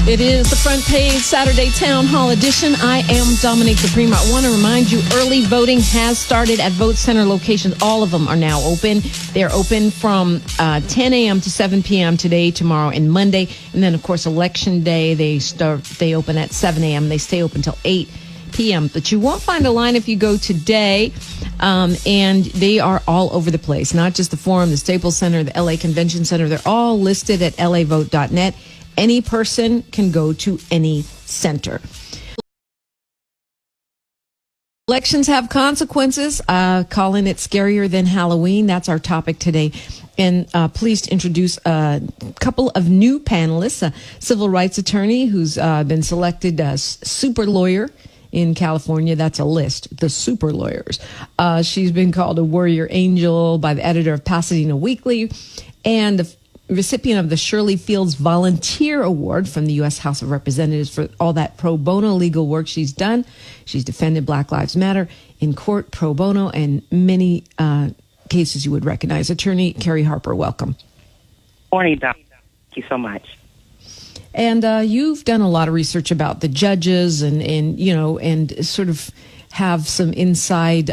It is the front page Saturday Town Hall edition. I am Dominique DiPrima. I want to remind you, early voting has started at vote center locations. All of them are now open. They're open from 10 a.m. to 7 p.m. today, tomorrow, and Monday. And then, of course, Election Day, they open at 7 a.m. They stay open till 8 p.m. But you won't find a line if you go today. And they are all over the place, not just the Forum, the Staples Center, the LA Convention Center. They're all listed at lavote.net. Any person can go to any center. Elections have consequences. Calling it scarier than Halloween. That's our topic today. And pleased to introduce a couple of new panelists. A civil rights attorney who's been selected as super lawyer in California. That's a list, the super lawyers. She's been called a warrior angel by the editor of Pasadena Weekly, and the recipient of the Shirley Fields Volunteer Award from the U.S. House of Representatives for all that pro bono legal work she's done. She's defended Black Lives Matter in court pro bono and many cases you would recognize. Attorney Carrie Harper, welcome. Morning, Doc. Thank you so much. And you've done a lot of research about the judges and sort of have some inside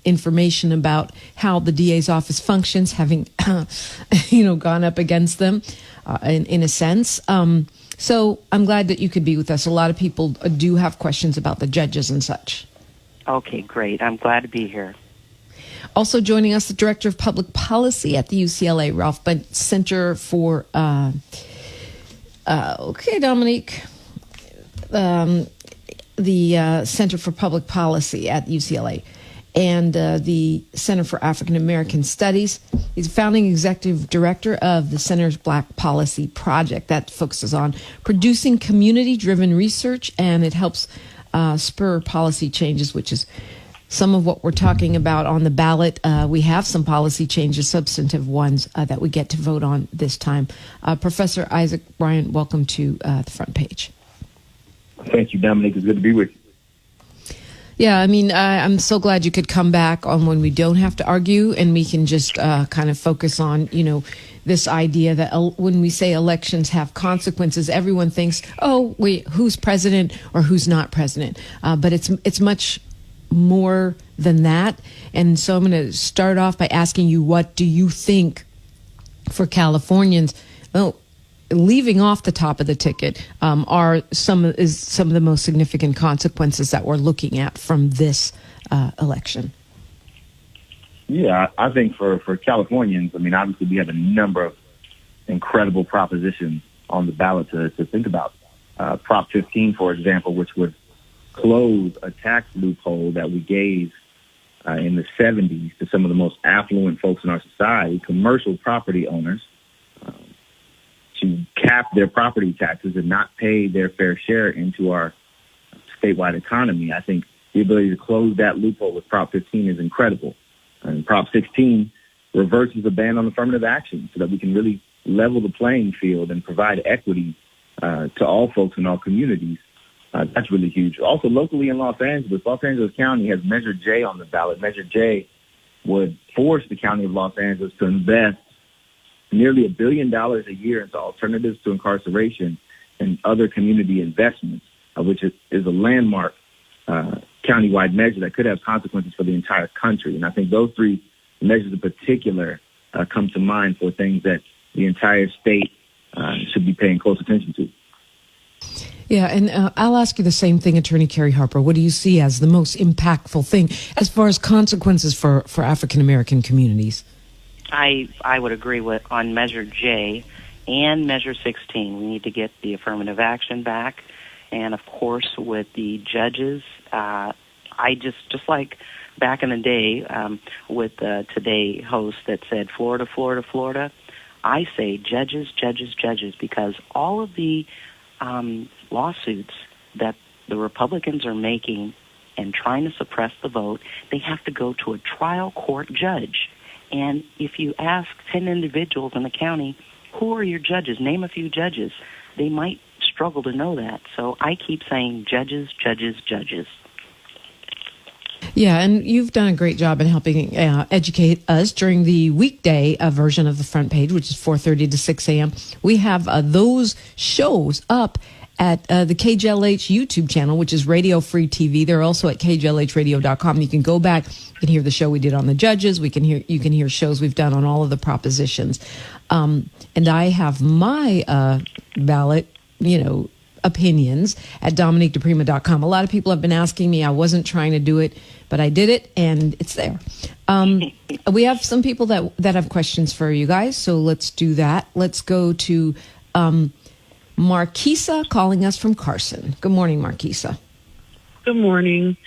information about how the DA's office functions, having, gone up against them in a sense. So I'm glad that you could be with us. A lot of people do have questions about the judges and such. Okay, great. I'm glad to be here. Also joining us, the Director of Public Policy at the UCLA, Ralph Bunche Center for, Dominique, the Center for Public Policy at UCLA, and the Center for African American Studies. He's founding executive director of the Center's Black Policy Project that focuses on producing community-driven research, and it helps spur policy changes, which is some of what we're talking about on the ballot. We have some policy changes, substantive ones, that we get to vote on this time. Professor Isaac Bryan, welcome to the front page. Thank you, Dominique. It's good to be with you. Yeah, I mean, I'm so glad you could come back on when we don't have to argue and we can just kind of focus on, this idea that when we say elections have consequences, everyone thinks, oh, wait, who's president or who's not president? But it's much more than that. And so I'm going to start off by asking you, what do you think for Californians? Well, leaving off the top of the ticket are some of the most significant consequences that we're looking at from this election. Yeah, I think for Californians, I mean, obviously we have a number of incredible propositions on the ballot to think about. Prop 15, for example, which would close a tax loophole that we gave in the 70s to some of the most affluent folks in our society, commercial property owners, to cap their property taxes and not pay their fair share into our statewide economy. I think the ability to close that loophole with Prop 15 is incredible. And Prop 16 reverses the ban on affirmative action so that we can really level the playing field and provide equity to all folks in all communities. That's really huge. Also, locally in Los Angeles County has Measure J on the ballot. Measure J would force the County of Los Angeles to invest nearly $1 billion a year into alternatives to incarceration and other community investments, which is a landmark countywide measure that could have consequences for the entire country. And I think those three measures in particular come to mind for things that the entire state should be paying close attention to. Yeah, and I'll ask you the same thing, Attorney Carrie Harper. What do you see as the most impactful thing as far as consequences for African-American communities? I would agree on Measure J and Measure 16. We need to get the affirmative action back. And, of course, with the judges, I just like back in the day with the Today host that said Florida, Florida, Florida, I say judges, judges, judges, because all of the lawsuits that the Republicans are making and trying to suppress the vote, they have to go to a trial court judge. And if you ask 10 individuals in the county, who are your judges? Name a few judges. They might struggle to know that. So I keep saying judges, judges, judges. Yeah, and you've done a great job in helping educate us during the weekday version of the front page, which is 4:30 to 6 a.m. We have those shows up at the KJLH YouTube channel, which is Radio Free TV. They're also at kjlhradio.com. You can go back, you can hear the show we did on the judges. You can hear shows we've done on all of the propositions. And I have my ballot, opinions at DominiqueDiPrima.com. A lot of people have been asking me. I wasn't trying to do it, but I did it, and it's there. We have some people that have questions for you guys, so let's do that. Let's go to Marquisa calling us from Carson. Good morning, Marquisa. Good morning.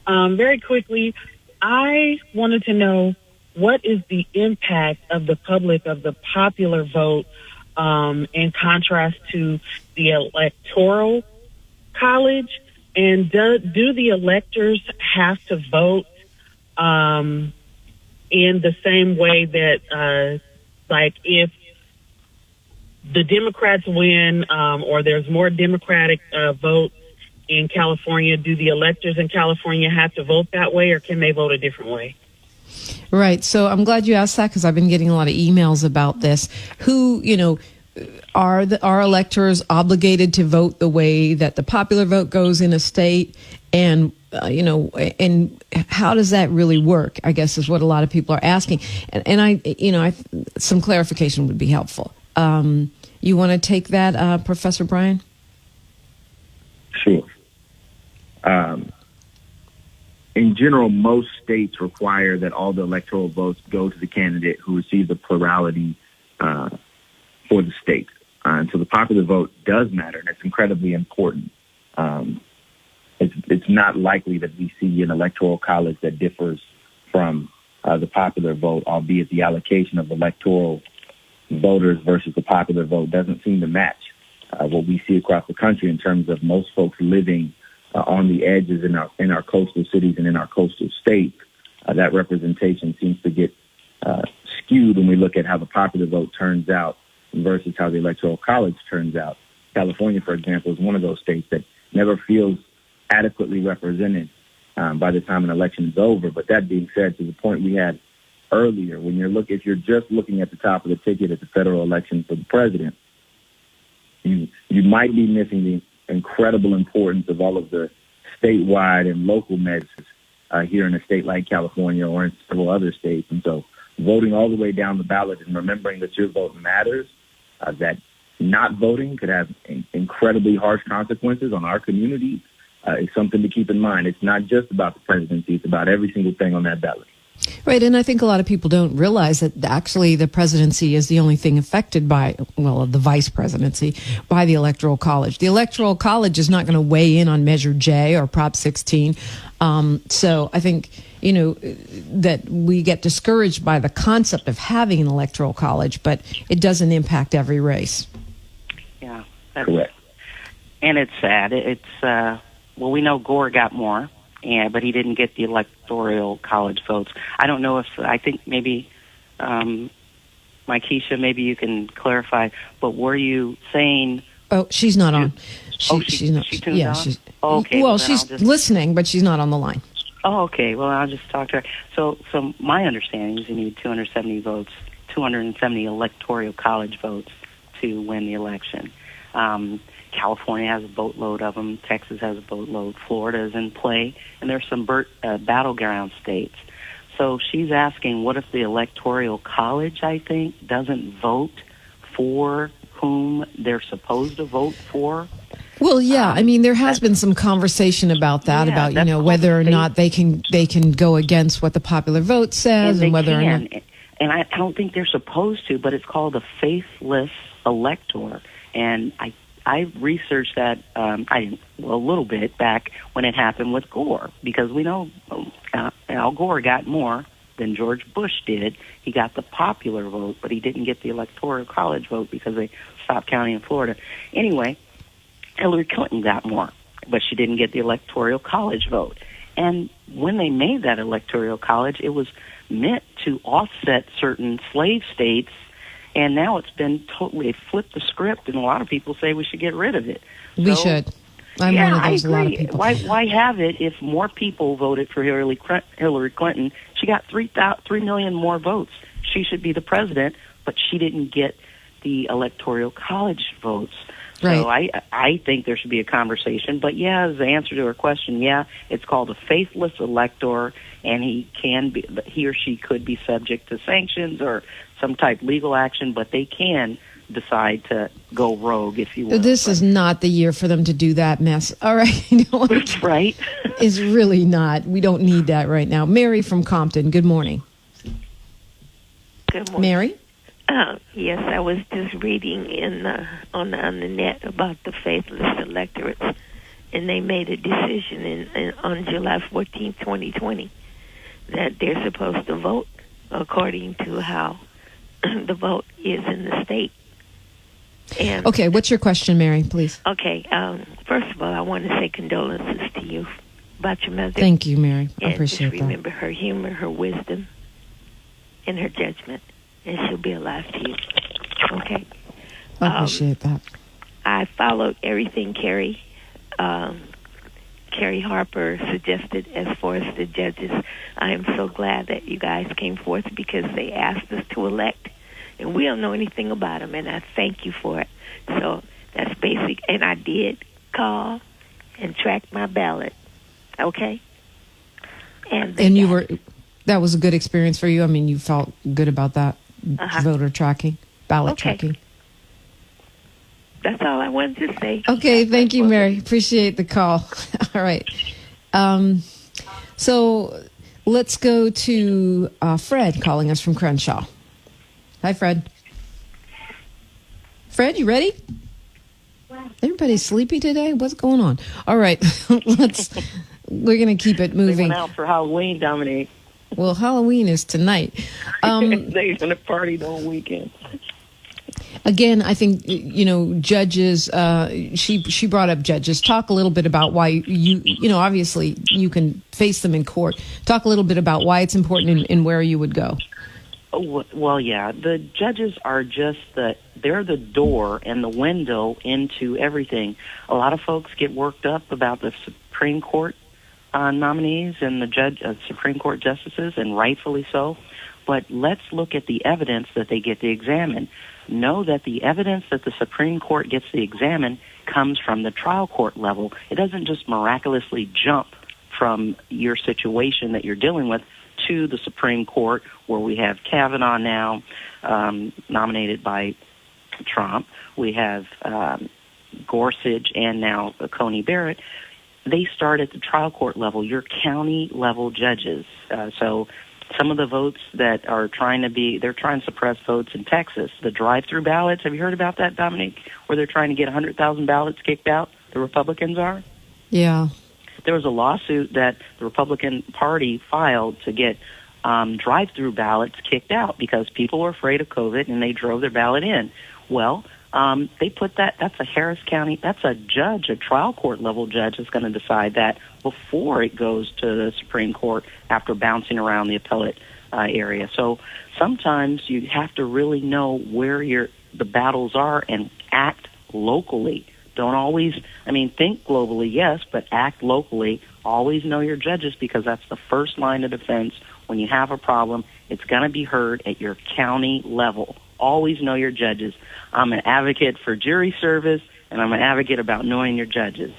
Very quickly, I wanted to know, what is the impact of the popular vote in contrast to the electoral college? And do the electors have to vote in the same way that, like, if the Democrats win or there's more Democratic vote in California, do the electors in California have to vote that way, or can they vote a different way? Right. So I'm glad you asked that, because I've been getting a lot of emails about this. Who, are electors obligated to vote the way that the popular vote goes in a state? And, and how does that really work, I guess, is what a lot of people are asking. And some clarification would be helpful. You want to take that, Professor Bryan? Sure. In general, most states require that all the electoral votes go to the candidate who receives the plurality for the state. And so the popular vote does matter, and it's incredibly important. It's not likely that we see an electoral college that differs from the popular vote, albeit the allocation of electoral voters versus the popular vote doesn't seem to match what we see across the country in terms of most folks living on the edges in our coastal cities and in our coastal states. That representation seems to get skewed when we look at how the popular vote turns out versus how the electoral college turns out. California, for example, is one of those states that never feels adequately represented by the time an election is over. But that being said, to the point we had earlier, if you're just looking at the top of the ticket at the federal election for the president, you might be missing the incredible importance of all of the statewide and local measures here in a state like California or in several other states. And so voting all the way down the ballot and remembering that your vote matters, that not voting could have incredibly harsh consequences on our communities, is something to keep in mind. It's not just about the presidency. It's about every single thing on that ballot. Right, and I think a lot of people don't realize that actually the presidency is the only thing affected by, the vice presidency, by the Electoral College. The Electoral College is not going to weigh in on Measure J or Prop 16. So I think, that we get discouraged by the concept of having an Electoral College, but it doesn't impact every race. Yeah, that's correct. And it's sad. We know Gore got more. Yeah, but he didn't get the electoral college votes. I don't know I think maybe, Keisha, maybe you can clarify, but were you saying... Oh, she's not on. She's not. Yeah, she's... Okay. Well, she's listening, but she's not on the line. Oh, okay. Well, I'll just talk to her. So my understanding is you need 270 electoral college votes to win the election. California has a boatload of them. Texas has a boatload. Florida is in play. And there's some battleground states. So she's asking, what if the Electoral College, I think, doesn't vote for whom they're supposed to vote for? Well, yeah. There has been some conversation about that, about, whether or not they can go against what the popular vote says and whether or not. And I don't think they're supposed to, but it's called a faithless elector. And I researched that a little bit back when it happened with Gore, because we know Al Gore got more than George Bush did. He got the popular vote, but he didn't get the Electoral College vote because they stopped counting in Florida. Anyway, Hillary Clinton got more, but she didn't get the Electoral College vote. And when they made that Electoral College, it was meant to offset certain slave states. And now it's been totally flipped the script, and a lot of people say we should get rid of it. We should. I'm one of those, I a lot of agree. people. Why have it if more people voted for Hillary Clinton? She got 3 million more votes. She should be the president, but she didn't get the Electoral College votes. So I think there should be a conversation. But yeah, as the answer to her question, yeah, it's called a faithless elector, and he or she could be subject to sanctions or some type of legal action, but they can decide to go rogue, if you will. This is not the year for them to do that mess. All right. That's right. It's really not. We don't need that right now. Mary from Compton, good morning. Good morning. Mary? Yes, I was just reading on the net about the faithless electorates, and they made a decision on July 14, 2020, that they're supposed to vote according to how the vote is in the state. And Okay, what's your question, Mary, please? Okay, first of all, I want to say condolences to you about your mother. Thank you, Mary. I And appreciate just remember her humor, her wisdom, and her judgment, and she'll be alive to you. Okay? that. I appreciate that. I followed everything Carrie Harper suggested as far as the judges. I am so glad that you guys came forth because they asked us to elect, and we don't know anything about them, and I thank you for it. So that's basic. And I did call and track my ballot. Okay? And that was a good experience for you? I mean, you felt good about that voter tracking, ballot tracking? That's all I wanted to say. Okay, thank you, Mary. Appreciate the call. All right. So let's go to Fred calling us from Crenshaw. Hi, Fred. Fred, you ready? Everybody's sleepy today? What's going on? All right. We're going to keep it moving. They went out for Halloween, Dominique. Well, Halloween is tonight. They're going to party the whole weekend. Again, I think, judges, she brought up judges. Talk a little bit about why obviously you can face them in court. Talk a little bit about why it's important and where you would go. Oh, well, yeah, the judges are they're the door and the window into everything. A lot of folks get worked up about the Supreme Court nominees and the Supreme Court justices, and rightfully so. But let's look at the evidence that they get to examine. Know that the evidence that the Supreme Court gets to examine comes from the trial court level. It doesn't just miraculously jump from your situation that you're dealing with to the Supreme Court, where we have Kavanaugh now nominated by Trump. We have Gorsuch and now Coney Barrett. They start at the trial court level, your county level judges. So some of the votes that are they're trying to suppress votes in Texas. The drive-through ballots, have you heard about that, Dominique? Where they're trying to get 100,000 ballots kicked out, the Republicans are? Yeah. There was a lawsuit that the Republican Party filed to get drive-through ballots kicked out because people were afraid of COVID and they drove their ballot in. Well, they put that's a Harris County, that's a judge, a trial court level judge that's going to decide that before it goes to the Supreme Court after bouncing around the appellate area. So sometimes you have to really know where the battles are and act locally. Don't always, think globally, yes, but act locally. Always know your judges, because that's the first line of defense. When you have a problem, it's going to be heard at your county level. Always know your judges. I'm an advocate for jury service, and I'm an advocate about knowing your judges.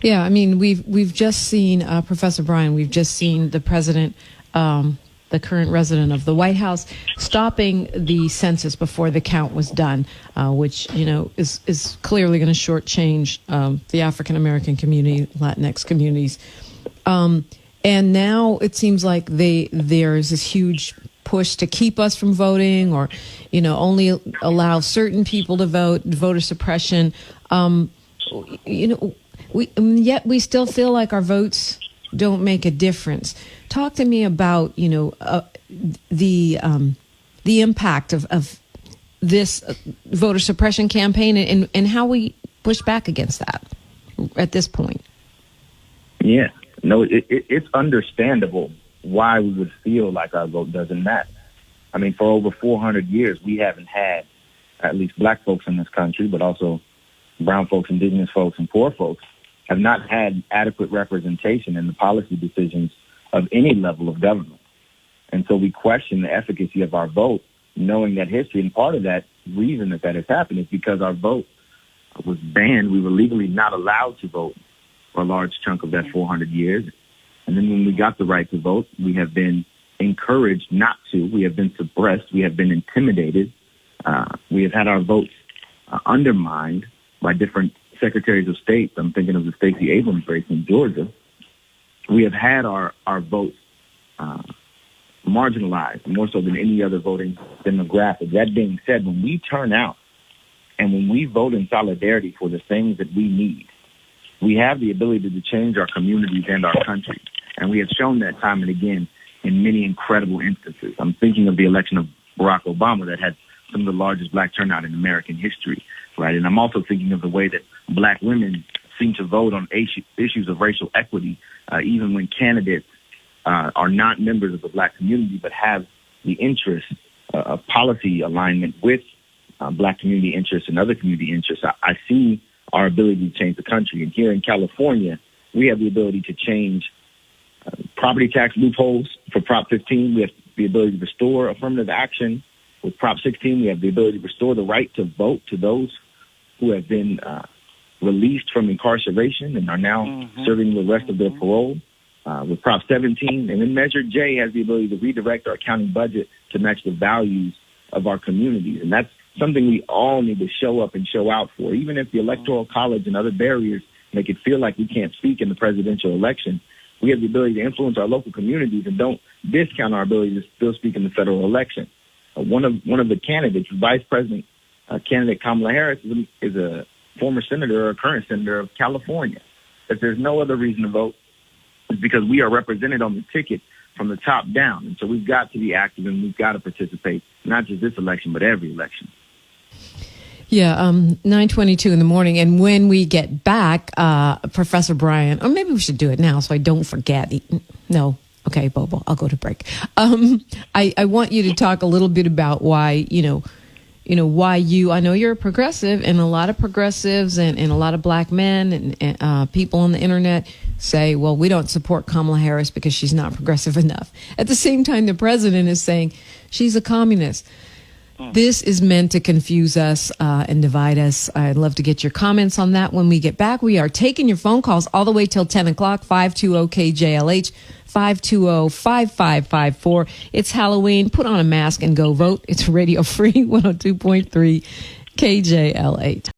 Yeah, we've just seen, Professor Bryan, we've just seen the president, the current resident of the White House, stopping the census before the count was done, which, is clearly going to shortchange the African-American community, Latinx communities. And now it seems like there's this huge push to keep us from voting, or, only allow certain people to vote, voter suppression. Yet we still feel like our votes don't make a difference. Talk to me about, the impact of this voter suppression campaign and how we push back against that at this point. Yeah, no, it's understandable why we would feel like our vote doesn't matter. For over 400 years, we haven't had, at least black folks in this country, but also brown folks, indigenous folks, and poor folks have not had adequate representation in the policy decisions of any level of government. And so we question the efficacy of our vote, knowing that history, and part of that reason that has happened is because our vote was banned. We were legally not allowed to vote for a large chunk of that 400 years. And then when we got the right to vote, we have been encouraged not to. We have been suppressed. We have been intimidated. We have had our votes undermined by different secretaries of state. I'm thinking of the Stacey Abrams race in Georgia. We have had our votes marginalized more so than any other voting demographic. That being said, when we turn out and when we vote in solidarity for the things that we need, we have the ability to change our communities and our country. And we have shown that time and again in many incredible instances. I'm thinking of the election of Barack Obama that had some of the largest black turnout in American history, right? And I'm also thinking of the way that black women seem to vote on issues of racial equity, even when candidates are not members of the black community but have the interest of policy alignment with black community interests and other community interests. I see our ability to change the country. And here in California, we have the ability to change property tax loopholes for Prop 15. We have the ability to restore affirmative action. With Prop 16, we have the ability to restore the right to vote to those who have been released from incarceration and are now serving the rest of their parole. With Prop 17, and then Measure J has the ability to redirect our county budget to match the values of our communities. And that's something we all need to show up and show out for. Even if the Electoral College and other barriers make it feel like we can't speak in the presidential election, we have the ability to influence our local communities and don't discount our ability to still speak in the federal election. One of the candidates, Vice President candidate Kamala Harris, is a former senator or a current senator of California. If there's no other reason to vote, it's because we are represented on the ticket from the top down. And so we've got to be active and we've got to participate, not just this election, but every election. Yeah, 9:22 in the morning. And when we get back, Professor Bryan, or maybe we should do it now so I don't forget. No. Okay, Bobo, I'll go to break. I want you to talk a little bit about why, why I know you're a progressive, and a lot of progressives and a lot of black men and people on the internet say, well, we don't support Kamala Harris because she's not progressive enough. At the same time, the president is saying she's a communist. This is meant to confuse us and divide us. I'd love to get your comments on that when we get back. We are taking your phone calls all the way till 10 o'clock, 520-KJLH, 520-5554. It's Halloween. Put on a mask and go vote. It's Radio Free 102.3 KJLH.